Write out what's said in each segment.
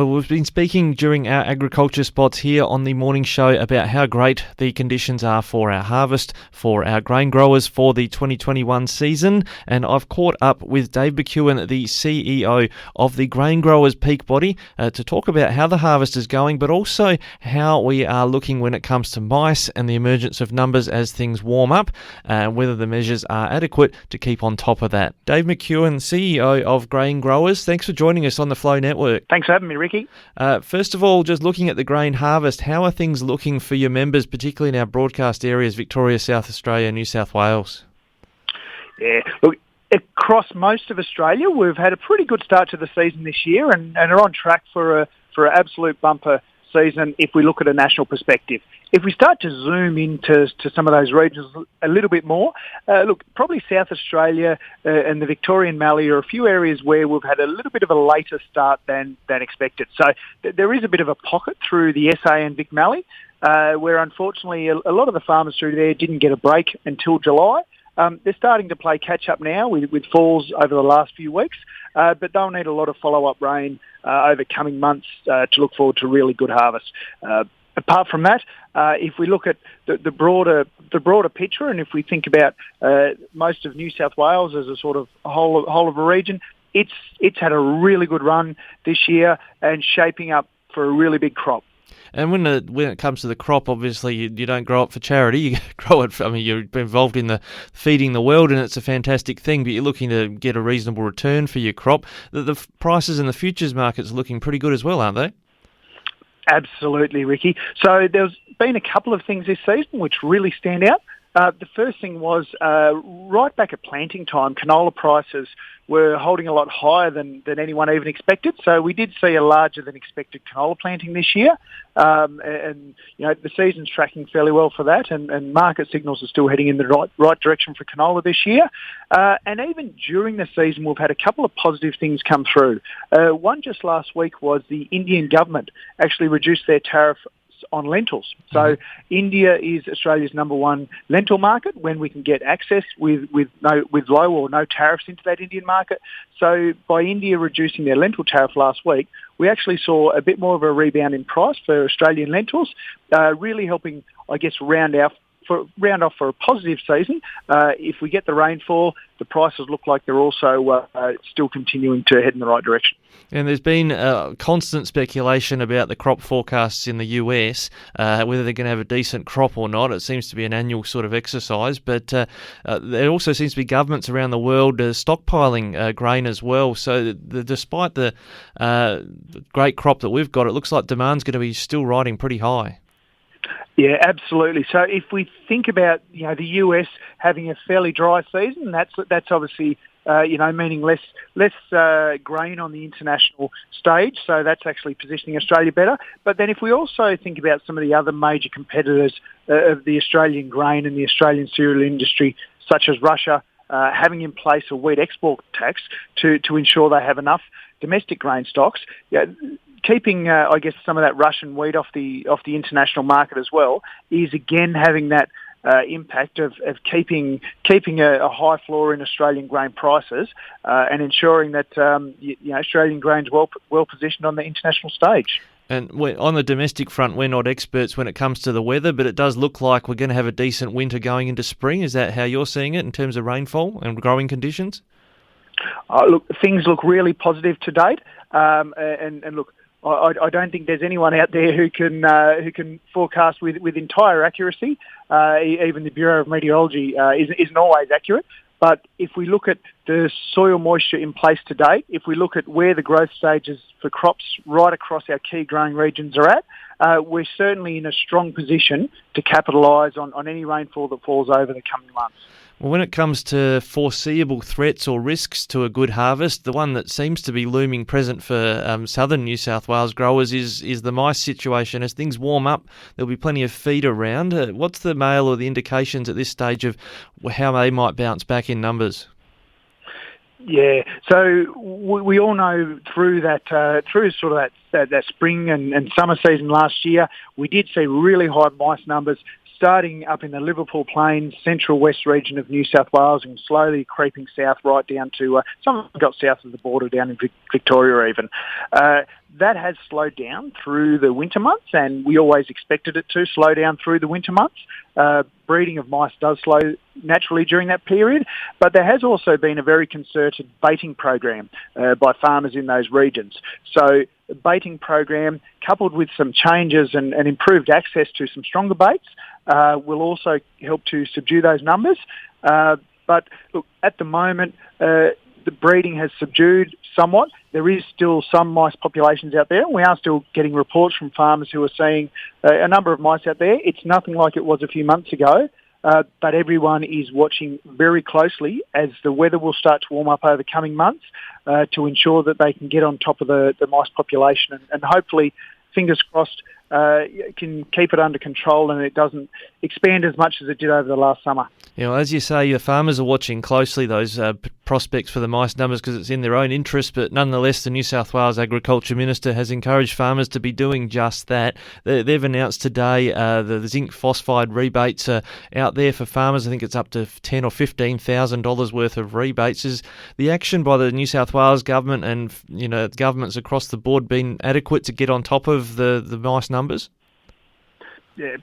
Well, we've been speaking during our agriculture spots here on the morning show about how great the conditions are for our harvest, for our grain growers for the 2021 season. And I've caught up with Dave McKeon, the CEO of the Graingrowers Peak Body, to talk about how the harvest is going, but also how we are looking when it comes to mice and the emergence of numbers as things warm up, and whether the measures are adequate to keep on top of that. Dave McKeon, CEO of Graingrowers, thanks for joining us on the Flow Network. Thanks for having me, Ricky. First of all, just looking at the grain harvest, how are things looking for your members, particularly in our broadcast areas, Victoria, South Australia, New South Wales? Yeah, look, across most of Australia, we've had a pretty good start to the season this year and are on track for an absolute bumper season if we look at a national perspective. If we start to zoom into some of those regions a little bit more, look, probably South Australia and the Victorian Mallee are a few areas where we've had a little bit of a later start than expected. So there is a bit of a pocket through the SA and Vic Mallee, where unfortunately a lot of the farmers through there didn't get a break until July. They're starting to play catch-up now with falls over the last few weeks, but they'll need a lot of follow-up rain over coming months to look forward to really good harvest. Apart from that, if we look at the broader picture, and if we think about most of New South Wales as a sort of whole of a region, it's had a really good run this year and shaping up for a really big crop. And when it comes to the crop, obviously you don't grow it for charity. You grow it. You're involved in the feeding the world, and it's a fantastic thing. But you're looking to get a reasonable return for your crop. The prices in the futures markets are looking pretty good as well, aren't they? Absolutely, Ricky. So there's been a couple of things this season which really stand out. The first thing was right back at planting time, canola prices were holding a lot higher than anyone even expected. So we did see a larger than expected canola planting this year. And you know, the season's tracking fairly well for that, and market signals are still heading in the right direction for canola this year. And even during the season, we've had a couple of positive things come through. One just last week was the Indian government actually reduced their tariff on lentils. So India is Australia's number one lentil market when we can get access with low or no tariffs into that Indian market. So by India reducing their lentil tariff last week, we actually saw a bit more of a rebound in price for Australian lentils, really helping, I guess, round off for a positive season. If we get the rainfall, the prices look like they're also still continuing to head in the right direction. And there's been constant speculation about the crop forecasts in the US, whether they're going to have a decent crop or not. It seems to be an annual sort of exercise, but there also seems to be governments around the world stockpiling grain as well. So despite the great crop that we've got, it looks like demand's going to be still riding pretty high. Yeah, absolutely. So if we think about the US having a fairly dry season, that's obviously meaning less grain on the international stage. So that's actually positioning Australia better. But then if we also think about some of the other major competitors of the Australian grain and the Australian cereal industry, such as Russia, having in place a wheat export tax to ensure they have enough domestic grain stocks. Keeping, I guess, some of that Russian wheat off the international market as well is again having that impact of keeping a high floor in Australian grain prices and ensuring that Australian grain's well positioned on the international stage. And on the domestic front, we're not experts when it comes to the weather, but it does look like we're going to have a decent winter going into spring. Is that how you're seeing it in terms of rainfall and growing conditions? Look, things look really positive to date, and look. I don't think there's anyone out there who can forecast with entire accuracy. Even the Bureau of Meteorology isn't always accurate. But if we look at the soil moisture in place to date, if we look at where the growth stages for crops right across our key growing regions are at, we're certainly in a strong position to capitalise on any rainfall that falls over the coming months. Well, when it comes to foreseeable threats or risks to a good harvest, the one that seems to be looming present for southern New South Wales growers is the mice situation. As things warm up, there'll be plenty of feed around. What's the mail or the indications at this stage of how they might bounce back in numbers? Yeah, so we all know through sort of that spring and summer season last year, we did see really high mice numbers starting up in the Liverpool Plains, central west region of New South Wales, and slowly creeping south right down to, some of them got south of the border down in Victoria even. That has slowed down through the winter months, and we always expected it to slow down through the winter months. Breeding of mice does slow naturally during that period, but there has also been a very concerted baiting program by farmers in those regions. So the baiting program, coupled with some changes and improved access to some stronger baits, will also help to subdue those numbers. But look, at the moment, the breeding has subdued somewhat. There is still some mice populations out there. We are still getting reports from farmers who are seeing a number of mice out there. It's nothing like it was a few months ago, but everyone is watching very closely as the weather will start to warm up over coming months to ensure that they can get on top of the mice population and hopefully, fingers crossed, can keep it under control and it doesn't expand as much as it did over the last summer. You know, as you say, the farmers are watching closely those prospects for the mice numbers because it's in their own interest, but nonetheless the New South Wales Agriculture Minister has encouraged farmers to be doing just that. They've announced today the zinc phosphide rebates are out there for farmers. I think it's up to $10,000 or $15,000 worth of rebates. Is the action by the New South Wales government and governments across the board been adequate to get on top of the mice numbers? Yeah.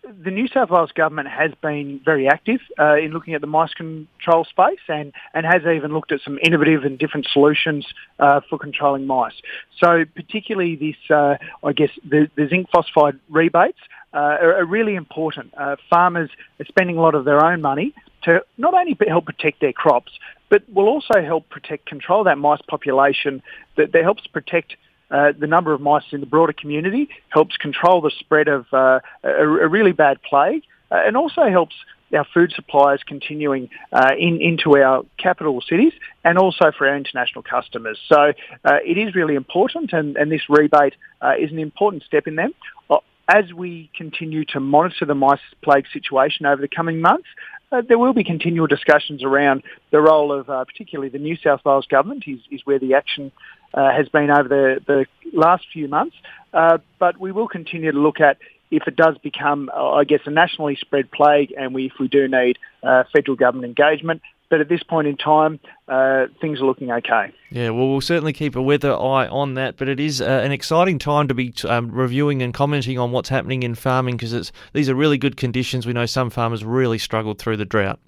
The New South Wales government has been very active in looking at the mice control space and has even looked at some innovative and different solutions for controlling mice. So particularly this, the zinc phosphide rebates are really important. Farmers are spending a lot of their own money to not only help protect their crops, but will also help control that mice population that helps protect the number of mice in the broader community, helps control the spread of a really bad plague, and also helps our food suppliers continuing into our capital cities and also for our international customers. So it is really important, and this rebate is an important step in them. As we continue to monitor the mice plague situation over the coming months, there will be continual discussions around the role of particularly the New South Wales government is where the action has been over the last few months. But we will continue to look at if it does become, a nationally spread plague and if we do need federal government engagement. But at this point in time, things are looking okay. Yeah, well, we'll certainly keep a weather eye on that, but it is an exciting time to be reviewing and commenting on what's happening in farming because these are really good conditions. We know some farmers really struggled through the drought.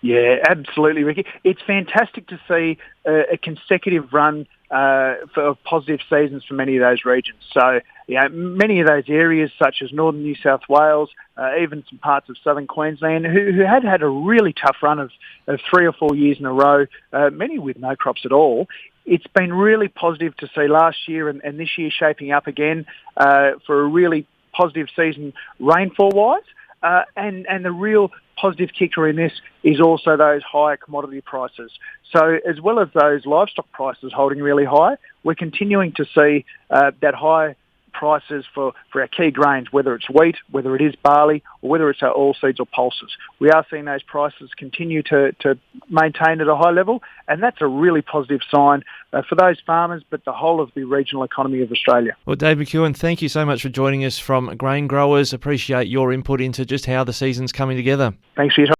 Yeah, absolutely, Ricky. It's fantastic to see a consecutive run for positive seasons for many of those regions. So, many of those areas, such as northern New South Wales, even some parts of southern Queensland, who had a really tough run of 3 or 4 years in a row, many with no crops at all. It's been really positive to see last year and this year shaping up again for a really positive season rainfall-wise. And the real positive kicker in this is also those higher commodity prices. So as well as those livestock prices holding really high, we're continuing to see that high prices for our key grains, whether it's wheat, whether it is barley, or whether it's our oilseeds or pulses. We are seeing those prices continue to maintain at a high level, and that's a really positive sign for those farmers, but the whole of the regional economy of Australia. Well, Dave McKeon, thank you so much for joining us from Graingrowers. Appreciate your input into just how the season's coming together. Thanks for your time.